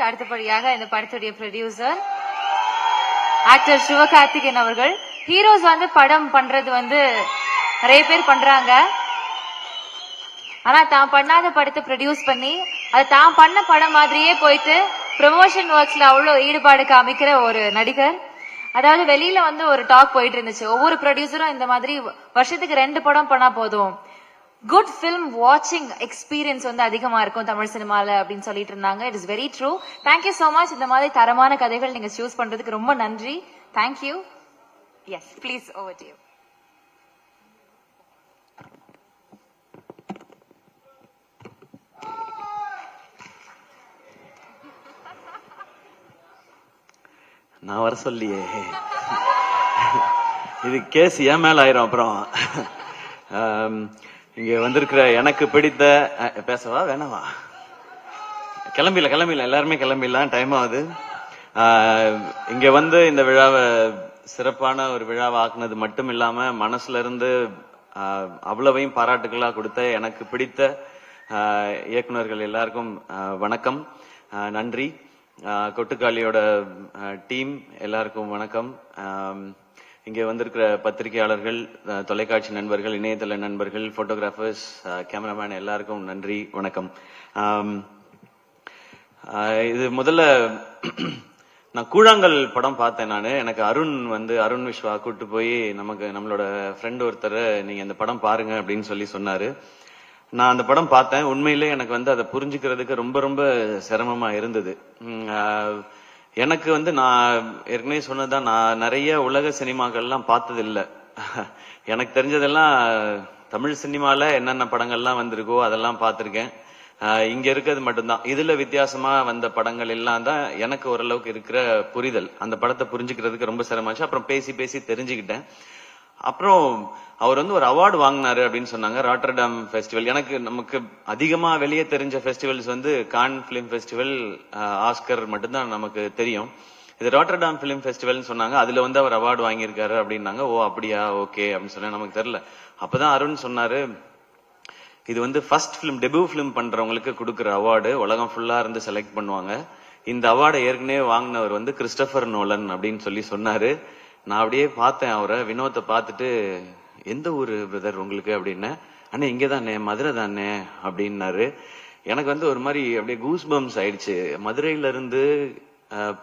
அடுத்தபடியாக இந்த படத்துடைய ப்ரொடியூசர் ஆக்டர் சிவகார்த்திகேயன் அவர்கள். ஹீரோஸ் படம் பண்றது நிறைய பேர் பண்றாங்க. ஆனா தான் பண்ணாத படத்தை ப்ரொடியூஸ் பண்ணி அது தான் பண்ண படம் மாதிரியே போயிட்டு ப்ரமோஷன் ஒர்க்ஸ்ல அவ்வளவு ஈடுபாடு காமிக்கிற ஒரு நடிகர். அதாவது வெளியில ஒரு டாக் போயிட்டு இருந்துச்சு, ஒவ்வொரு ப்ரொடியூசரும் இந்த மாதிரி வருஷத்துக்கு 2 படம் பண்ணா போதும், குட் ஃபிலிம் வாட்சிங் எக்ஸ்பீரியன்ஸ் அதிகமா இருக்கும் தமிழ் சினிமால அப்படின்னு சொல்லிட்டு இருந்தாங்க. It is very true. Thank you so much. இந்த மாதிரி தரமான கதைகள் நீங்க சூஸ் பண்றதுக்கு ரொம்ப நன்றி. Thank you. Yes please, over to you. நான் வர சொல்லியே, இது கேஸ் ஏன் மேல ஆயிரும். அப்புறம் இங்க வந்திருக்கிற எனக்கு பிடித்த, பேசவா வேணாவா? கிளம்பில எல்லாருமே கிளம்பிடலாம், டைம் ஆகுது. இங்க இந்த விழாவை சிறப்பான ஒரு விழாவை ஆக்குனது மட்டும் இல்லாம மனசுல இருந்து அவ்வளவையும் பாராட்டுகளா கொடுத்த எனக்கு பிடித்த இயக்குனர்கள் எல்லாருக்கும் வணக்கம், நன்றி. கொட்டுக்காளியோட டீம் எல்லாருக்கும் வணக்கம். இங்க வந்திருக்கிற பத்திரிகையாளர்கள், தொலைக்காட்சி நண்பர்கள், இணையதள நண்பர்கள், போட்டோகிராஃபர்ஸ், கேமராமேன் எல்லாருக்கும் நன்றி, வணக்கம். இது முதல்ல நான் கூழாங்கல் படம் பார்த்தேன். நான் எனக்கு அருண் விஸ்வா கூட்டு போய் நம்மளோட ஃப்ரெண்ட் ஒருத்தர் நீங்க இந்த படம் பாருங்க அப்படின்னு சொன்னாரு. நான் அந்த படம் பார்த்தேன். உண்மையிலே எனக்கு அதை புரிஞ்சுக்கிறதுக்கு ரொம்ப ரொம்ப சிரமமா இருந்தது. எனக்கு நான் ஏற்கனவே சொன்னதான், நான் நிறைய உலக சினிமாக்கள்லாம் பார்த்தது இல்ல. எனக்கு தெரிஞ்சதெல்லாம் தமிழ் சினிமால என்னென்ன படங்கள்லாம் வந்திருக்கோ அதெல்லாம் பார்த்திருக்கேன். இங்க இருக்கிறது மட்டும்தான். இதுல வித்தியாசமா வந்த படங்கள் எல்லாம் தான் எனக்கு ஓரளவுக்கு இருக்கிற புரிதல். அந்த படத்தை புரிஞ்சுக்கிறதுக்கு ரொம்ப சிரமமாச்சு. அப்புறம் பேசி தெரிஞ்சுக்கிட்டேன். அப்புறம் அவர் ஒரு அவார்டு வாங்கினாரு அப்படின்னு சொன்னாங்க, ராட்டர்டாம் ஃபெஸ்டிவல். நமக்கு அதிகமா வெளியே தெரிஞ்ச festivals Cannes film festival, Oscar மட்டும்தான் நமக்கு தெரியும். இது ராட்டர்டாம் பிலிம் ஃபெஸ்டிவல்னு சொன்னாங்க. அதுல அவர் அவார்டு வாங்கியிருக்காரு அப்படின்னாங்க. ஓ அப்படியா, ஓகே அப்படின்னு சொன்னா நமக்கு தெரியல. அப்பதான் அருண் சொன்னாரு, இது ஃபர்ஸ்ட் பிலிம், டெபியூ பிலிம் பண்றவங்களுக்கு கொடுக்குற அவார்டு, உலகம் ஃபுல்லா இருந்து செலக்ட் பண்ணுவாங்க. இந்த அவார்டை ஏற்கனவே வாங்கினவர் கிறிஸ்டோபர் நோலன் அப்படின்னு சொன்னாரு. நான் அப்படியே பார்த்தேன் அவரை, வினோத்தை பார்த்துட்டு, எந்த ஊரு பிரதர் உங்களுக்கு அப்படின்னு. அண்ணே இங்கதானே, மதுரை தானே அப்படின்னாரு. எனக்கு ஒரு மாதிரி அப்படியே கூஸ் பம்ஸ் ஆயிடுச்சு. மதுரையில இருந்து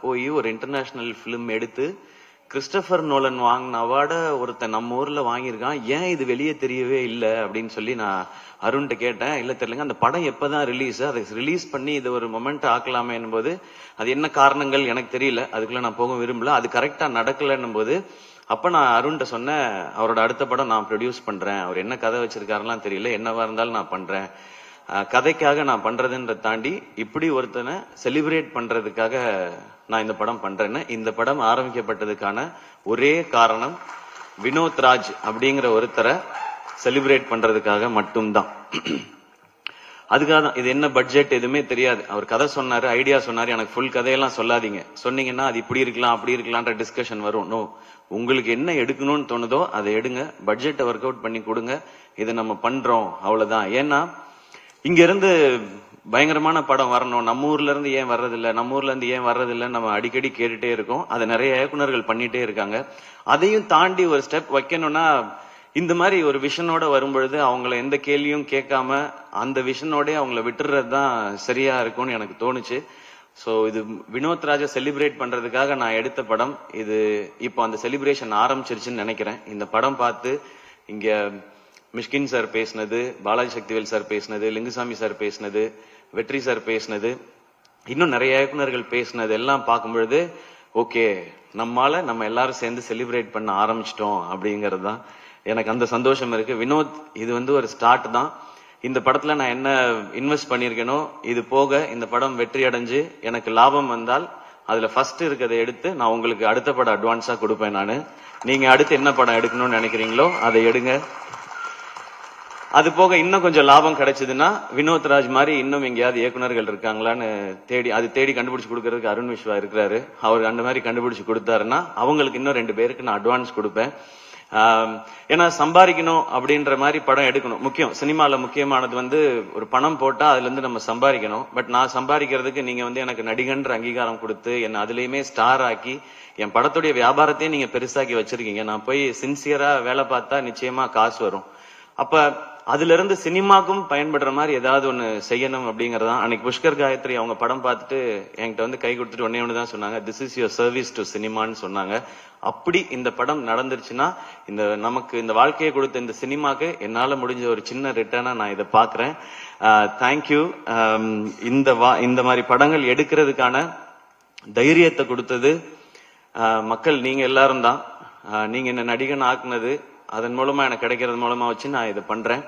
போய் ஒரு இன்டர்நேஷனல் பிலிம் எடுத்து கிறிஸ்டோபர் நோலன் வாங்கின அவார்ட ஒருத்தன் நம்ம ஊர்ல வாங்கியிருக்கான், ஏன் இது வெளியே தெரியவே இல்லை அப்படின்னு நான் அருண்கிட்ட கேட்டேன். இல்ல தெரியலங்க, அந்த படம் எப்பதான் ரிலீஸ், அதை ரிலீஸ் பண்ணி இது ஒரு மொமெண்ட் ஆக்கலாமே போது அது என்ன காரணங்கள் எனக்கு தெரியல, அதுக்குள்ள நான் போக விரும்பல, அது கரெக்டா நடக்கலன்னும் போது அப்ப நான் அருண்கிட்ட சொன்னேன், அவரோட அடுத்த படம் நான் ப்ரொடியூஸ் பண்றேன், அவர் என்ன கதை வச்சிருக்காருலாம் தெரியல, என்னவா இருந்தாலும் நான் பண்றேன், கதைக்காக நான் பண்றதுன்ற தாண்டி இப்படி ஒருத்தனை செலிப்ரேட் பண்றதுக்காக நான் இந்த படம் பண்றேன்னு. இந்த படம் ஆரம்பிக்கப்பட்டதுக்கான ஒரே காரணம் வினோத் ராஜ் அப்படிங்கிற ஒருத்தரை செலிப்ரேட் பண்றதுக்காக மட்டும்தான். அதுக்காக தான். இது என்ன பட்ஜெட் எதுவுமே தெரியாது. அவர் கதை சொன்னாரு, ஐடியா சொன்னாரு, எனக்கு ஃபுல் கதையெல்லாம் சொல்லாதீங்க, சொன்னீங்கன்னா அது இப்படி இருக்கலாம் அப்படி இருக்கலாம்ன்ற டிஸ்கஷன் வரும். நோ, உங்களுக்கு என்ன எடுக்கணும்னு தோணுதோ அதை எடுங்க, பட்ஜெட்டை ஒர்க் அவுட் பண்ணி கொடுங்க, இதை நம்ம பண்றோம், அவ்வளவுதான். ஏன்னா இங்க இருந்து பயங்கரமான படம் வரணும், நம்ம ஊர்ல இருந்து ஏன் வர்றதில்லை, நம்ம ஊர்ல இருந்து ஏன் வர்றதில்லைன்னு நம்ம அடிக்கடி கேட்டுட்டே இருக்கோம். அதை நிறைய இயக்குனர்கள் பண்ணிட்டே இருக்காங்க. அதையும் தாண்டி ஒரு ஸ்டெப் வைக்கணும்னா இந்த மாதிரி ஒரு விஷனோட வரும்பொழுது அவங்கள எந்த கேள்வியும் கேட்காம அந்த விஷனோட அவங்கள விட்டுறதுதான் சரியா இருக்கும்னு எனக்கு தோணுச்சு. சோ இது வினோத் ராஜா செலிப்ரேட் பண்றதுக்காக நான் எடுத்த படம் இது. இப்போ அந்த செலிப்ரேஷன் ஆரம்பிச்சிருச்சுன்னு நினைக்கிறேன். இந்த படம் பார்த்து இங்க மிஷ்கின் சார் பேசினது, பாலாஜி சக்திவேல் சார் பேசினது, லிங்குசாமி சார் பேசினது, வெற்றி சார் பேசினது, இன்னும் நிறைய இயக்குனர்கள் பேசினது எல்லாம் பார்க்கும்பொழுது ஓகே, நம்ம எல்லாரும் சேர்ந்து செலிப்ரேட் பண்ண ஆரம்பிச்சிட்டோம் அப்படிங்கிறது தான் எனக்கு அந்த சந்தோஷம் இருக்கு. வினோத், இது ஒரு ஸ்டார்ட் தான். இந்த படத்துல நான் என்ன இன்வெஸ்ட் பண்ணிருக்கேனோ இது போக இந்த படம் வெற்றி அடைஞ்சு எனக்கு லாபம் வந்தால் அதுல ஃபர்ஸ்ட் இருக்கிறத எடுத்து நான் உங்களுக்கு அடுத்த படம் அட்வான்ஸா கொடுப்பேன். நானு நீங்க அடுத்து என்ன படம் எடுக்கணும்னு நினைக்கிறீங்களோ அதை எடுங்க. அது போக இன்னும் கொஞ்சம் லாபம் கிடைச்சதுன்னா வினோத் ராஜ் மாதிரி இன்னும் எங்கேயாவது இயக்குனர்கள் இருக்காங்களான்னு தேடி கண்டுபிடிச்சு கொடுக்கறதுக்கு அருண் விஸ்வா இருக்கிறாரு. அவர் அந்த மாதிரி கண்டுபிடிச்சு கொடுத்தாருன்னா அவங்களுக்கு இன்னும் 2 பேருக்கு நான் அட்வான்ஸ் கொடுப்பேன். ஏன்னா சம்பாதிக்கணும் அப்படின்ற மாதிரி படம் எடுக்கணும். முக்கியம் சினிமால முக்கியமானது வந்து ஒரு பணம் போட்டா அதுல இருந்து நம்ம சம்பாதிக்கணும். பட் நான் சம்பாதிக்கிறதுக்கு நீங்க வந்து எனக்கு நடிகன்ற அங்கீகாரம் கொடுத்து என்ன அதுலயுமே ஸ்டார் ஆக்கி என் படத்துடைய வியாபாரத்தையும் நீங்க பெருசாக்கி வச்சிருக்கீங்க. நான் போய் சின்சியரா வேலை பார்த்தா நிச்சயமா காசு வரும். அப்ப அதுல இருந்து சினிமாக்கும் பயன்படுற மாதிரி ஏதாவது ஒண்ணு செய்யணும் அப்படிங்கறதான். அன்னைக்கு புஷ்கர் காயத்ரி அவங்க படம் பார்த்துட்டு என்கிட்ட வந்து கை கொடுத்துட்டு ஒன்னே சொன்னாங்க, this is your service to சினிமான்னு சொன்னாங்க. அப்படி இந்த படம் நடந்துருச்சுன்னா நமக்கு இந்த வாழ்க்கையை கொடுத்த இந்த சினிமாக்கு என்னால முடிஞ்ச ஒரு சின்ன ரிட்டர்னா நான் இதை பாக்குறேன். தேங்க்யூ. இந்த மாதிரி படங்கள் எடுக்கிறதுக்கான தைரியத்தை கொடுத்தது மக்கள் நீங்க எல்லாரும் தான். நீங்க என்ன நடிகன் ஆக்குனது அதன் மூலமா எனக்கு கிடைக்கிறது மூலமா வச்சு நான் இதை பண்றேன்.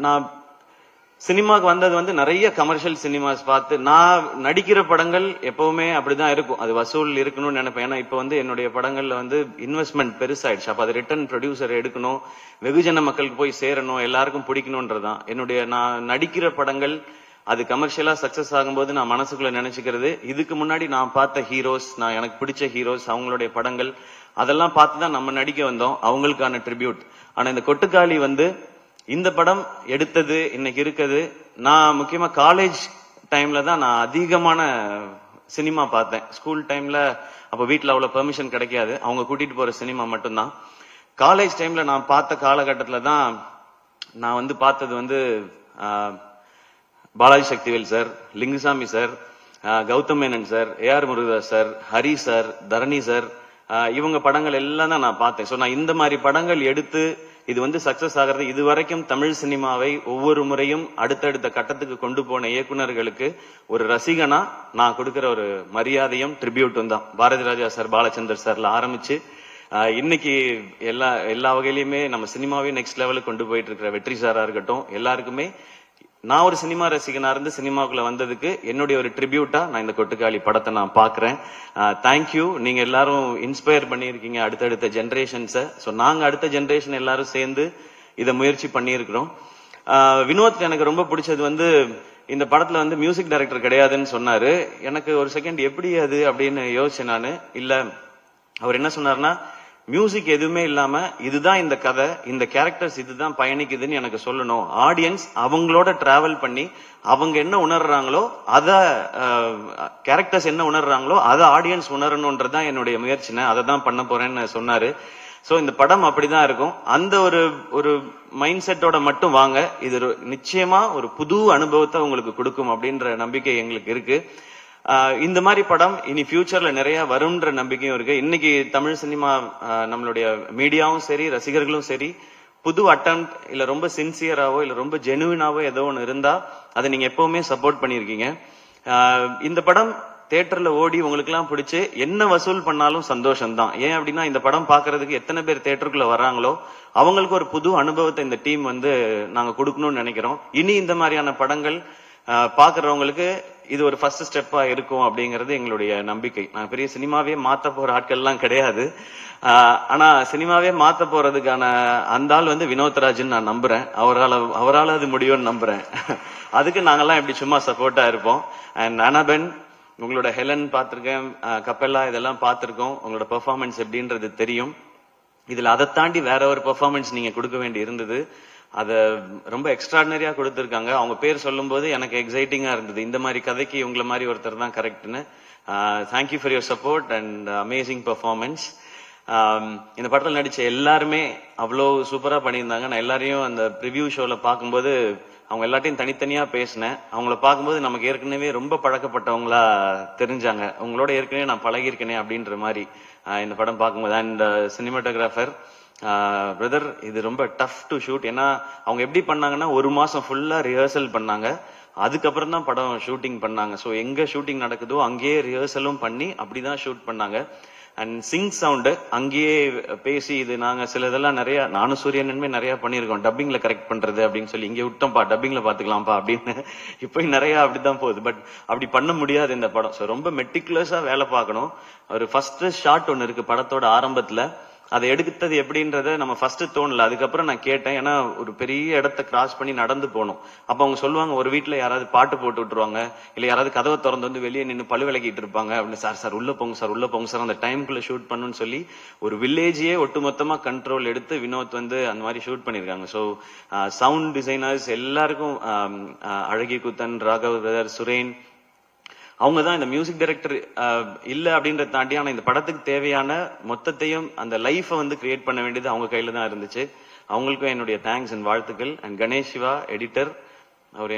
நான் சினிமாக்கு வந்தது வந்து நிறைய கமர்ஷியல் சினிமாஸ் பார்த்து, நான் நடிக்கிற படங்கள் எப்பவுமே அப்படிதான் இருக்கும், அது வசூல் இருக்கணும்னு நினைப்பேன். ஏன்னா இப்ப வந்து என்னுடைய படங்கள்ல வந்து இன்வெஸ்ட்மெண்ட் பெருசாயிடுச்சு. அப்ப அது ரிட்டர்ன் ப்ரொடியூசர் எடுக்கணும், வெகுஜன மக்களுக்கு போய் சேரணும், எல்லாருக்கும் பிடிக்கணும்ன்றதான் என்னுடைய. நான் நடிக்கிற படங்கள் அது கமர்ஷியலா சக்சஸ் ஆகும்போது நான் மனசுக்குள்ள நினைச்சுக்கிறது, இதுக்கு முன்னாடி நான் பார்த்த ஹீரோஸ், நான் எனக்கு பிடிச்ச ஹீரோஸ் அவங்களுடைய படங்கள் அதெல்லாம் பார்த்துதான் நம்ம நடிக்க வந்தோம், அவங்களுக்கான ட்ரிபியூட். ஆனா இந்த கொட்டுக்காளி வந்து இந்த படம் எடுத்தது இன்னைக்கு இருக்குது. நான் முக்கியமா காலேஜ் டைம்ல தான் நான் அதிகமான சினிமா பார்த்தேன். ஸ்கூல் டைம்ல அப்ப வீட்டுல அவ்வளவு பெர்மிஷன் கிடைக்காது, அவங்க கூட்டிட்டு போற சினிமா மட்டும்தான். காலேஜ் டைம்ல நான் பார்த்த காலகட்டத்துல தான் நான் வந்து பார்த்தது வந்து Balaji Sakthivel sir, Lingusamy sir, Gautham Menon sir, AR Murugadoss sir, Hari sir, Dharani sir, இவங்க படங்கள் எல்லாம் தான் நான் பார்த்தேன். சோ நான் இந்த மாதிரி படங்கள் எடுத்து இது வந்து சக்சஸ் ஆகிறது, இது வரைக்கும் தமிழ் சினிமாவை ஒவ்வொரு முறையும் அடுத்தடுத்த கட்டத்துக்கு கொண்டு போன இயக்குனர்களுக்கு ஒரு ரசிகனா நான் கொடுக்கிற ஒரு மரியாதையும் ட்ரிபியூட்டும் தான். பாரதி ராஜா சார், பாலச்சந்தர் சார்ல ஆரம்பிச்சு இன்னைக்கு எல்லா வகையிலுமே நம்ம சினிமாவே நெக்ஸ்ட் லெவலுக்கு கொண்டு போயிட்டு இருக்கிற வெற்றி சாரா இருக்கட்டும், எல்லாருக்குமே நான் ஒரு சினிமா ரசிகனா இருந்து சினிமாக்குள்ள வந்ததுக்கு என்னுடைய ஒரு ட்ரிபியூட்டா நான் இந்த கொட்டுக்காளி படத்தை நான் பாக்குறேன். தேங்க்யூ. நீங்க எல்லாரும் இன்ஸ்பயர் பண்ணியிருக்கீங்க அடுத்தடுத்த ஜெனரேஷன்ஸை. ஸோ நாங்க அடுத்த ஜெனரேஷன் எல்லாரும் சேர்ந்து இதை முயற்சி பண்ணியிருக்கிறோம். வினோத் எனக்கு ரொம்ப பிடிச்சது வந்து இந்த படத்துல வந்து மியூசிக் டைரக்டர் கிடையாதுன்னு சொன்னாரு. எனக்கு ஒரு செகண்ட் எப்படி அது அப்படின்னு யோசிச்சேன் நானு. இல்ல அவர் என்ன சொன்னார்னா, மியூசிக் எதுவுமே இல்லாம இதுதான் இந்த கதை, இந்த கேரக்டர்ஸ் இதுதான் பயணிக்குதுன்னு எனக்கு சொல்லணும். ஆடியன்ஸ் அவங்களோட டிராவல் பண்ணி அவங்க என்ன உணர்றாங்களோ அத கேரக்டர்ஸ் என்ன உணர்றாங்களோ அதை ஆடியன்ஸ் உணரணும்ன்றதுதான் என்னுடைய முயற்சினை, அதை தான் பண்ண போறேன்னு சொன்னாரு. சோ இந்த படம் அப்படிதான் இருக்கும். அந்த ஒரு மைண்ட் செட்டோட மட்டும் வாங்க, இது நிச்சயமா ஒரு புது அனுபவத்தை உங்களுக்கு கொடுக்கும் அப்படின்ற நம்பிக்கை எங்களுக்கு இருக்கு. இந்த மாதிரி படம் இனி ஃபியூச்சர்ல நிறைய வரும்ன்ற நம்பிக்கையும் இருக்கு. இன்னைக்கு தமிழ் சினிமா நம்மளுடைய மீடியாவும் சரி ரசிகர்களும் சரி புது அட்டெம்ப்ட் இல்ல ரொம்ப சின்சியராவோ இல்ல ரொம்ப ஜெனுவினாவோ ஏதோ ஒன்று இருந்தா அதை நீங்க எப்பவுமே சப்போர்ட் பண்ணிருக்கீங்க. இந்த படம் தியேட்டர்ல ஓடி உங்களுக்கு எல்லாம் பிடிச்சு என்ன வசூல் பண்ணாலும் சந்தோஷம் தான். ஏன் அப்படின்னா இந்த படம் பாக்குறதுக்கு எத்தனை பேர் தியேட்டருக்குள்ள வர்றாங்களோ அவங்களுக்கு ஒரு புது அனுபவத்தை இந்த டீம் வந்து நாங்க கொடுக்கணும்னு நினைக்கிறோம். இனி இந்த மாதிரியான படங்கள் பாக்குறவங்களுக்கு இது ஒரு ஃபர்ஸ்ட் ஸ்டெப்பா இருக்கும் அப்படிங்கிறது எங்களுடைய நம்பிக்கை. நான் பெரிய சினிமாவே மாத்த போற ஆட்கள் எல்லாம் கிடையாது. ஆனா சினிமாவே மாத்த போறதுக்கான அந்த ஆள் வந்து வினோத்ராஜன் நான் நம்புறேன். அவரால் அது முடியும்னு நம்புறேன். அதுக்கு நாங்கெல்லாம் எப்படி சும்மா சப்போர்ட்டா இருப்போம். அண்ட் அனபென், உங்களோட ஹெலன் பார்த்திருக்கேன், கப்பெல்லா இதெல்லாம் பார்த்திருக்கோம். உங்களோட பெர்ஃபார்மன்ஸ் எப்படின்றது தெரியும். இதுல அதை தாண்டி வேற ஒரு பெர்ஃபார்மன்ஸ் நீங்க கொடுக்க வேண்டி இருந்தது. அத ரொம்ப எக்ஸ்ட்ராடினரியா கொடுத்திருக்காங்க. அவங்க பேர் சொல்லும் போது எனக்கு எக்ஸைட்டிங்கா இருந்தது, இந்த மாதிரி கதைக்கு உங்களை மாதிரி ஒருத்தர் தான் கரெக்ட்னு. Thank you for your support and amazing performance. இந்த படத்தில் நடிச்ச எல்லாருமே அவ்வளோ சூப்பரா பண்ணியிருந்தாங்க. நான் எல்லாரையும் அந்த ப்ரிவியூ ஷோல பார்க்கும்போது அவங்க எல்லாத்தையும் தனித்தனியா பேசினேன். அவங்கள பார்க்கும்போது நமக்கு ஏற்கனவே ரொம்ப பழக்கப்பட்டவங்களா தெரிஞ்சாங்க. உங்களோட ஏற்கனவே நான் பழகிருக்கேனே அப்படின்ற மாதிரி இந்த படம் பார்க்கும்போது. அண்ட் சினிமாட்டோகிராஃபர் பிரதர், இது ரொம்ப டஃப் டு ஷூட். ஏன்னா அவங்க எப்படி பண்ணாங்கன்னா ஒரு மாசம் ஃபுல்லா ரிஹர்சல் பண்ணாங்க, அதுக்கப்புறம் தான் படம் ஷூட்டிங் பண்ணாங்க. ஸோ எங்க ஷூட்டிங் நடக்குதோ அங்கேயே ரிஹர்சலும் பண்ணி அப்படிதான் ஷூட் பண்ணாங்க. அண்ட் சிங் சவுண்டு அங்கேயே பேசி, இது நாங்க சில இதெல்லாம் நிறைய நானும் சூரியனுமே நிறைய பண்ணிருக்கோம், டப்பிங்ல கரெக்ட் பண்றது அப்படின்னு சொல்லி இங்கே விட்டோம்ப்பா, டப்பிங்ல பாத்துக்கலாம்ப்பா அப்படின்னு. இப்போ நிறைய அப்படிதான் போகுது. பட் அப்படி பண்ண முடியாது இந்த படம். ஸோ ரொம்ப மெட்டிகுலஸா வேலை பார்க்கணும். ஒரு ஃபர்ஸ்ட் ஷாட் ஒன்னு இருக்கு படத்தோட ஆரம்பத்துல, அதை எடுத்தது எப்படின்றத நம்ம ஃபர்ஸ்ட் தோணல. அதுக்கப்புறம் நான் கேட்டேன். ஏன்னா ஒரு பெரிய இடத்த கிராஸ் பண்ணி நடந்து போகணும். அப்ப அவங்க சொல்லுவாங்க, ஒரு வீட்டுல யாராவது பாட்டு போட்டு விட்டுருவாங்க, இல்ல யாராவது கதவை திறந்து வந்து வெளியே நின்று பழு விளக்கிட்டு இருப்பாங்க அப்படின்னு. சார் உள்ள போங்க சார், உள்ள போங்க சார், அந்த டைம்குள்ள ஷூட் பண்ணுன்னு சொல்லி ஒரு வில்லேஜையே ஒட்டுமொத்தமா கண்ட்ரோல் எடுத்து வினோத் வந்து அந்த மாதிரி ஷூட் பண்ணிருக்காங்க. ஸோ சவுண்ட் டிசைனர்ஸ் எல்லாருக்கும், அழகிய குத்தன், ராகவ் பிரதர், சுரேன், அவங்க தான் இந்த மியூசிக் டைரக்டர் இல்ல அப்படின்றத தாண்டி, ஆனா இந்த படத்துக்கு தேவையான மொத்தத்தையும் அந்த லைஃபை வந்து கிரியேட் பண்ண வேண்டியது அவங்க கையில தான் இருந்துச்சு. அவங்களுக்கும் என்னுடைய தேங்க்ஸ் அண்ட் வாழ்த்துக்கள். அண்ட் கணேஷ் சிவா எடிட்டர், அவர்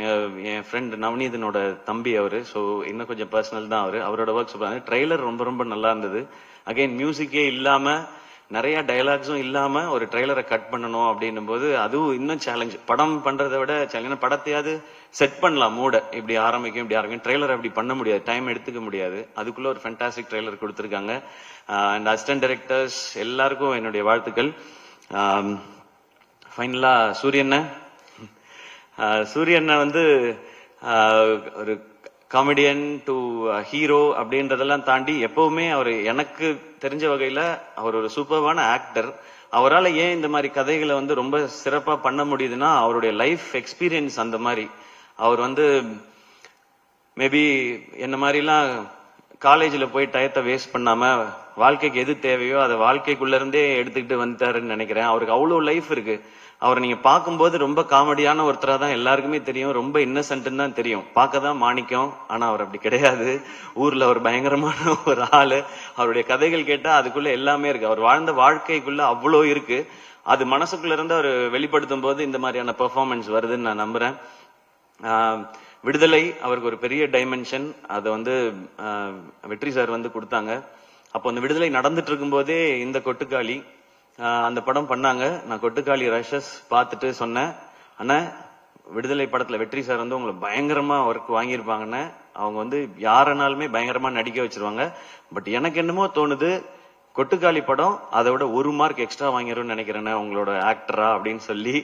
என் ஃப்ரெண்ட் நவநீதனோட தம்பி அவரு. ஸோ இன்னும் கொஞ்சம் பர்சனல் தான் அவரோட ஒர்க் சொல்றாங்க. ட்ரெய்லர் ரொம்ப ரொம்ப நல்லா இருந்தது. அகைன் மியூசிக்கே இல்லாம நிறைய டயலாக்ஸும் இல்லாம ஒரு ட்ரெய்லரை கட் பண்ணணும் அப்படின்னும் போது அதுவும் இன்னும் சேலஞ்ச். படம் பண்றதை விட சேலஞ்ச். படத்தையாவது செட் பண்ணலாம், மூட இப்படி ஆரம்பிக்கும் ட்ரெய்லர் அப்படி பண்ண முடியாது, டைம் எடுத்துக்க முடியாது. அதுக்குள்ள ஒரு ஃபேண்டாஸ்டிக் ட்ரெய்லர் கொடுத்துருக்காங்க. அண்ட் அசிஸ்டன்ட் டைரக்டர்ஸ் எல்லாருக்கும் என்னுடைய வாழ்த்துக்கள். ஃபைனலா சூரியண்ண வந்து ஒரு காமெடியன் டு ஹீரோ அப்படின்றதெல்லாம் தாண்டி எப்பவுமே அவர் எனக்கு தெரிஞ்ச வகையில அவர் ஒரு சூப்பர்வான ஆக்டர். அவரால் ஏன் இந்த மாதிரி கதைகளை வந்து ரொம்ப சிறப்பா பண்ண முடியுதுன்னா அவருடைய லைஃப் எக்ஸ்பீரியன்ஸ் அந்த மாதிரி. அவர் வந்து மேபி என்ன மாதிரிலாம் காலேஜ்ல போய் டயத்தை வேஸ்ட் பண்ணாம வாழ்க்கைக்கு எது தேவையோ அதை வாழ்க்கைக்குள்ள இருந்தே எடுத்துக்கிட்டு வந்துட்டாருன்னு நினைக்கிறேன். அவருக்கு அவ்வளவு லைஃப் இருக்கு. அவரை நீங்க பார்க்கும்போது ரொம்ப காமெடியான ஒருத்தரா தான் எல்லாருக்குமே தெரியும், ரொம்ப இன்னசென்ட்னு தான் தெரியும், பார்க்க தான் மாணிக்கம். ஆனா அவர் அப்படி கிடையாது. ஊர்ல ஒரு பயங்கரமான ஒரு ஆளு. அவருடைய கதைகள் கேட்டா அதுக்குள்ள எல்லாமே இருக்கு. அவர் வாழ்ந்த வாழ்க்கைக்குள்ள அவ்வளோ இருக்கு. அது மனசுக்குள்ள இருந்து அவர் வெளிப்படுத்தும் போது இந்த மாதிரியான பெர்ஃபார்மன்ஸ் வருதுன்னு நான் நம்புறேன். விடுதலை அவருக்கு ஒரு பெரிய டைமென்ஷன். அதை வந்து வெற்றி சார் வந்து கொடுத்தாங்க. அப்போ அந்த விடுதலை நடந்துட்டு இருக்கும் போதே இந்த கொட்டுக்காளி அந்த படம் பண்ணாங்க. நான் கொட்டுக்காளி ரஷஸ் பார்த்துட்டு சொன்னேன், அண்ணா விடுதலை படத்துல வெற்றி சார் வந்து உங்களை பயங்கரமா ஒர்க் வாங்கியிருப்பாங்கன்னு. அவங்க வந்து யாருனாலுமே பயங்கரமா நடிக்க வச்சிருவாங்க. பட் எனக்கு என்னமோ தோணுது, கொட்டுக்காளி படம் அதை விட 1 மார்க் எக்ஸ்ட்ரா வாங்கிரும்னு நினைக்கிறேன் உங்களோட ஆக்டரா அப்படின்னு சொல்லி.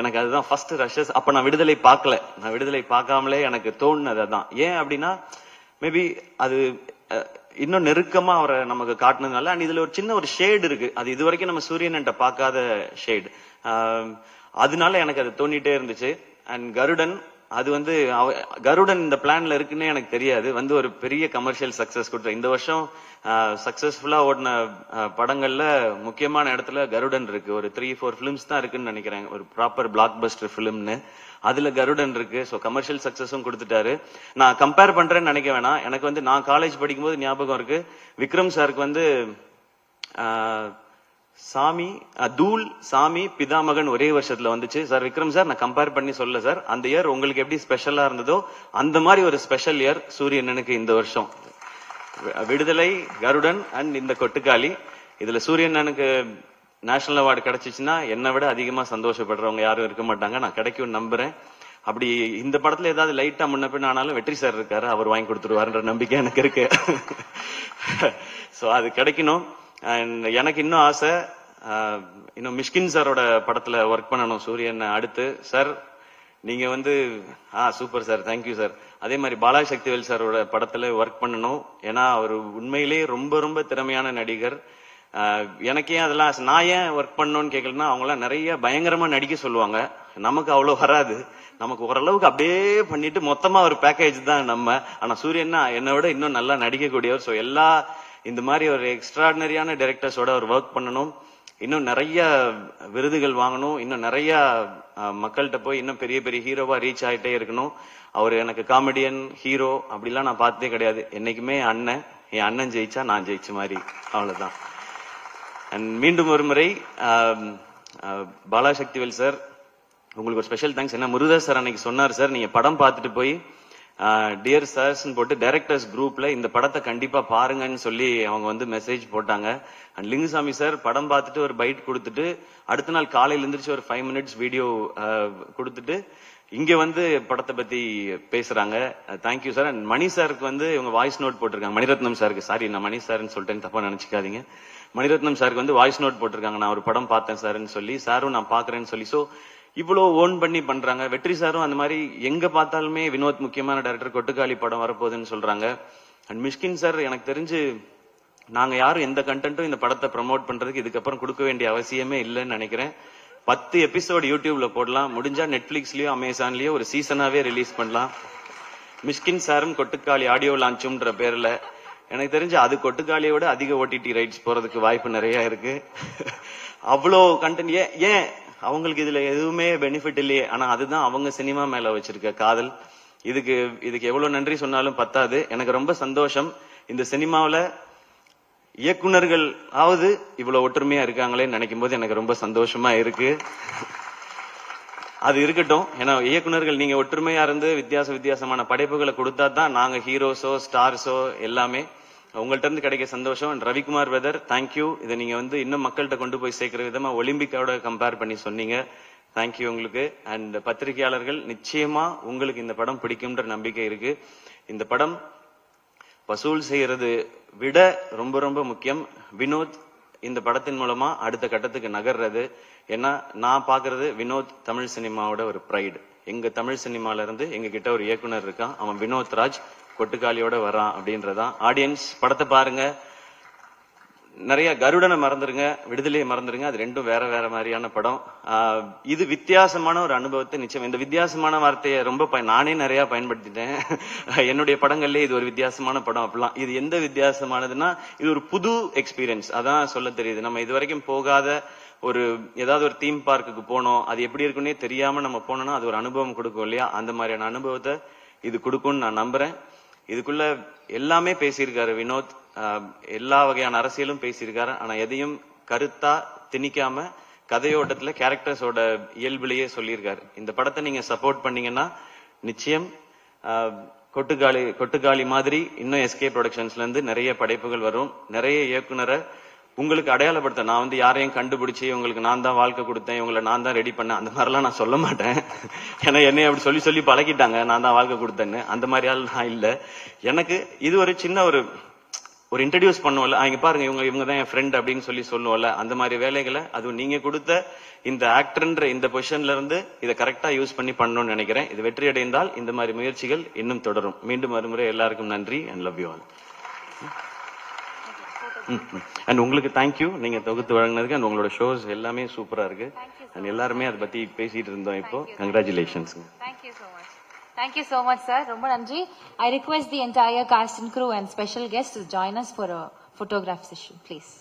எனக்கு அதுதான் ஃபர்ஸ்ட் ரஷஸ். அப்ப நான் விடுதலை பார்க்கல. நான் விடுதலை பார்க்காமலே எனக்கு தோணுனது அதான். ஏன் அப்படின்னா மேபி அது இன்னும் நெருக்கமா அவரை நமக்கு காட்டினதுனால. அண்ட் இதுல ஒரு சின்ன ஒரு ஷேடு இருக்கு, அது இது வரைக்கும் நம்ம சூரியன்ட்ட பார்க்காத ஷேடு. அதனால எனக்கு அது தோணிட்டே இருந்துச்சு. அண்ட் கருடன், அது வந்து கருடன் இந்த பிளான்ல இருக்குன்னு எனக்கு தெரியாது. வந்து ஒரு பெரிய கமர்ஷியல் சக்சஸ் கொடுத்த இந்த வருஷம் சக்சஸ்ஃபுல்லா ஓடின படங்கள்ல முக்கியமான இடத்துல கருடன் இருக்கு. ஒரு 3-4 பிலிம்ஸ் தான் இருக்குன்னு நினைக்கிறேன், ஒரு ப்ராப்பர் பிளாக் பஸ்டர் பிலிம்னு. அதுல கருடன் இருக்கு. ஸோ கமர்ஷியல் சக்சஸும் கொடுத்துட்டாரு. நான் கம்பேர் பண்றேன்னு நினைக்க வேணாம். எனக்கு வந்து நான் காலேஜ் படிக்கும்போது ஞாபகம் இருக்கு, விக்ரம் சாருக்கு வந்து தூள் சாமி பிதாமகன் ஒரே வருஷத்துல வந்துச்சு சார். விக்ரம் சார், நான் கம்பேர் பண்ணி சொல்ல சார், அந்த இயர் உங்களுக்கு எப்படி ஸ்பெஷலா இருந்ததோ அந்த மாதிரி ஒரு ஸ்பெஷல் இயர் சூரியனனுக்கு இந்த வருஷம். விடுதலை, கருடன் அண்ட் இந்த கொட்டுக்காளி, இதுல சூரியனனுக்கு நேஷனல் அவார்டு கிடைச்சிச்சுன்னா என்னை விட அதிகமா சந்தோஷப்படுறவங்க யாரும் இருக்க மாட்டாங்க. நான் கிடைக்கும் நம்புறேன். அப்படி இந்த படத்துல ஏதாவது லைட்டா முன்ன பின்ன ஆனாலும் வெற்றி சார் இருக்காரு, அவர் வாங்கி கொடுத்துருவாருன்ற நம்பிக்கை எனக்கு இருக்கு. சோ அது கிடைக்கணும். அண்ட் எனக்கு இன்னும் ஆசை, இன்னும் மிஷ்கின் சாரோட படத்துல ஒர்க் பண்ணணும் சூரியன் அடுத்து. சார் நீங்க வந்து சூப்பர் சார், தேங்க்யூ சார். அதே மாதிரி பாலா சக்திவேல் சாரோட படத்துல ஒர்க் பண்ணணும். ஏன்னா அவர் உண்மையிலேயே ரொம்ப ரொம்ப திறமையான நடிகர். எனக்கே அதெல்லாம் நான் ஏன் ஒர்க் பண்ணணும்னு கேட்கலன்னா, அவங்களாம் நிறைய பயங்கரமா நடிக்க சொல்லுவாங்க, நமக்கு அவ்வளவு வராது. நமக்கு ஓரளவுக்கு அப்படியே பண்ணிட்டு மொத்தமா ஒரு பேக்கேஜ் தான் நம்ம. ஆனா சூரியன்னா என்னை விட இன்னும் நல்லா நடிக்கக்கூடியவர். ஸோ எல்லா இந்த மாதிரி ஒரு எக்ஸ்ட்ராடினரியான டைரக்டர்ஸோட ஒரு ஒர்க் பண்ணணும், இன்னும் நிறைய விருதுகள் வாங்கணும், இன்னும் நிறைய மக்கள்கிட்ட போய் இன்னும் பெரிய பெரிய ஹீரோவா ரீச் ஆகிட்டே இருக்கணும். அவர் எனக்கு காமெடியன் ஹீரோ அப்படிலாம் நான் பார்த்ததே கிடையாது. என்னைக்குமே அண்ணன், என் அண்ணன் ஜெயிச்சா நான் ஜெயிச்ச மாதிரி, அவ்வளவுதான். அண்ட் மீண்டும் ஒரு முறை பாலா சக்திவேல் சார் உங்களுக்கு ஒரு ஸ்பெஷல் தேங்க்ஸ். என்ன முருகதாஸ் சார் அன்னைக்கு சொன்னார், சார் நீங்க படம் பார்த்துட்டு போய் டியர் சார்ஸ் போட்டு டைரக்டர்ஸ் குரூப்ல இந்த படத்தை கண்டிப்பா பாருங்கன்னு சொல்லி அவங்க வந்து மெசேஜ் போட்டாங்க. அண்ட் லிங்குசாமி சார் படம் பார்த்துட்டு ஒரு பைட் கொடுத்துட்டு அடுத்த நாள் காலையில இருந்துச்சு ஒரு 5 மினிட்ஸ் வீடியோ கொடுத்துட்டு இங்க வந்து படத்தை பத்தி பேசுறாங்க. Thank you sir. அண்ட் மணி சாருக்கு வந்து இவங்க வாய்ஸ் நோட் போட்டிருக்காங்க. மணிரத்னம் சாருக்கு, சாரி நான் மணி சார்ன்னு சொல்லிட்டேன், தப்பா நினைச்சுக்காதீங்க. மணிரத்னம் சாருக்கு வந்து வாய்ஸ் நோட் போட்டிருக்காங்க, நான் ஒரு படம் பார்த்தேன் சார்ன்னு சொல்லி, சாரும் நான் பாக்குறேன்னு சொல்லி. சோ இவ்வளவு ஓன் பண்ணி பண்றாங்க. வெற்றி சாரும் அந்த மாதிரி எங்க பார்த்தாலுமே வினோத் முக்கியமான டைரக்டர், கொட்டுக்காளி படம் வரப்போகுதுன்னு சொல்றாங்க. அண்ட் மிஷ்கின் சார் எனக்கு தெரிஞ்சு நாங்க யாரும் எந்த கண்டென்ட்டும் இந்த படத்தை ப்ரமோட் பண்றதுக்கு இதுக்கப்புறம் கொடுக்க வேண்டிய அவசியமே இல்லைன்னு நினைக்கிறேன். 10 எபிசோடு யூடியூப்ல போடலாம், முடிஞ்சா நெட்ஃபிளிக்ஸ்லயோ அமேசான்லயோ ஒரு சீசனாவே ரிலீஸ் பண்ணலாம். மிஷ்கின் சாரும் கொட்டுக்காளி ஆடியோ லான்ச்சுன்ற பேர்ல எனக்கு தெரிஞ்சு அது கொட்டுக்காளியோட அதிக ஓடிடி ரைட்ஸ் போறதுக்கு வாய்ப்பு நிறைய இருக்கு. அவ்வளோ கண்டென்ட் ஏன் அவங்களுக்கு இதுல எதுவுமே பெனிஃபிட் இல்லையே, ஆனா அதுதான் அவங்க சினிமா மேல வச்சிருக்க காதல். இதுக்கு எவ்வளவு நன்றி சொன்னாலும் பத்தாது. எனக்கு ரொம்ப சந்தோஷம் இந்த சினிமாவில இயக்குனர்கள் ஆவது இவ்வளவு ஒற்றுமையா இருக்காங்களேன்னு நினைக்கும் போது எனக்கு ரொம்ப சந்தோஷமா இருக்கு. அது இருக்கட்டும், ஏன்னா இயக்குனர்கள் நீங்க ஒற்றுமையா இருந்து வித்தியாசமான படைப்புகளை கொடுத்தா தான் நாங்க ஹீரோஸோ ஸ்டார்ஸோ எல்லாமே. உங்கள்ட்ட இருந்து கிடைக்க சந்தோஷம். Ravikumar weather, thank you. இதை நீங்க இன்னும் மக்கள்கிட்ட கொண்டு போய் சேர்க்கிற விதமா ஒலிம்பிக்கோட கம்பேர் பண்ணி சொன்னீங்க. தேங்க்யூ உங்களுக்கு. அண்ட் பத்திரிகையாளர்கள், நிச்சயமா உங்களுக்கு இந்த படம் பிடிக்கும்ன்ற நம்பிக்கை இருக்கு. இந்த படம் வசூல் செய்யறது விட ரொம்ப ரொம்ப முக்கியம் வினோத் இந்த படத்தின் மூலமா அடுத்த கட்டத்துக்கு நகர்றது. ஏன்னா நான் பாக்குறது வினோத் தமிழ் சினிமாவோட ஒரு பிரைடு. எங்க தமிழ் சினிமால இருந்து எங்க கிட்ட ஒரு இயக்குனர் இருக்கான், அவன் வினோத் ராஜ், கொட்டுக்காளியோட வரான் அப்படின்றதான். ஆடியன்ஸ் படத்தை பாருங்க. நிறைய கருடனை மறந்துருங்க, விடுதலையை மறந்துருங்க, அது ரெண்டும் வேற வேற மாதிரியான படம். இது வித்தியாசமான ஒரு அனுபவத்தை நிச்சயம். இந்த வித்தியாசமான வார்த்தையை ரொம்ப நானே நிறைய பயன்படுத்திட்டேன் என்னுடைய படங்கள்ல. இது ஒரு வித்தியாசமான படம் அப்படிலாம். இது எந்த வித்தியாசமானதுன்னா இது ஒரு புது எக்ஸ்பீரியன்ஸ், அதான் சொல்ல தெரியுது. நம்ம இது வரைக்கும் போகாத ஏதாவது ஒரு தீம் பார்க்குக்கு போனோம், அது எப்படி இருக்குன்னே தெரியாம நம்ம போனோம்னா அது ஒரு அனுபவம் கொடுக்கும் இல்லையா, அந்த மாதிரியான அனுபவத்தை இது கொடுக்கும்னு நான் நம்புறேன். இதுக்குள்ள எல்லாமே பேசியிருக்காரு வினோத், எல்லா வகையான அரசியலும் பேசியிருக்காரு. ஆனா எதையும் கருத்தா திணிக்காம கதையோட்டத்துல கேரக்டர்ஸோட இயல்பிலேயே சொல்லியிருக்காரு. இந்த படத்தை நீங்க சப்போர்ட் பண்ணீங்கன்னா நிச்சயம் கொட்டுக்காளி மாதிரி இன்னும் எஸ்கே ப்ரொடக்ஷன்ஸ்ல இருந்து நிறைய படைப்புகள் வரும். நிறைய இயக்குனரை உங்களுக்கு அடையாளப்படுத்த நான் யாரையும் கண்டுபிடிச்சு உங்களுக்கு நான் தான் வாழ்க்கை கொடுத்தேன், இவங்களை நான் தான் ரெடி பண்ணேன், அந்த மாதிரிலாம் நான் சொல்ல மாட்டேன். ஏன்னா என்னை அப்படி சொல்லி பழகிட்டாங்க, நான் தான் வாழ்க்கை கொடுத்தேன்னு. அந்த மாதிரி ஆள் நான் இல்லை. எனக்கு இது ஒரு சின்ன ஒரு இன்ட்ரடியூஸ் பண்ணுவோம்ல, இங்க பாருங்க இவங்க தான் என் ஃப்ரெண்ட் அப்படின்னு சொல்லுவோம்ல, அந்த மாதிரி வேலைகளை அதுவும் நீங்க கொடுத்த இந்த ஆக்டர்ன்ற இந்த பொசிஷன்ல இருந்து இதை கரெக்டா யூஸ் பண்ணி பண்ணணும்னு நினைக்கிறேன். இது வெற்றி அடைந்தால் இந்த மாதிரி முயற்சிகள் இன்னும் தொடரும். மீண்டும் மறுமுறை எல்லாருக்கும் நன்றி and love you all. And உங்களுக்கு தேங்க்யூ, நீங்க தொகுத்து வழங்கினதுக்கு. அண்ட் உங்களோட ஷோஸ் எல்லாமே சூப்பரா இருக்கு. அண்ட் எல்லாருமே அதை பத்தி பேசிட்டு இருந்தோம். இப்போ congratulations. Thank you so much, sir. ரொம்ப நன்றி. I request the entire cast and crew and special guests to join us for a photograph session, please.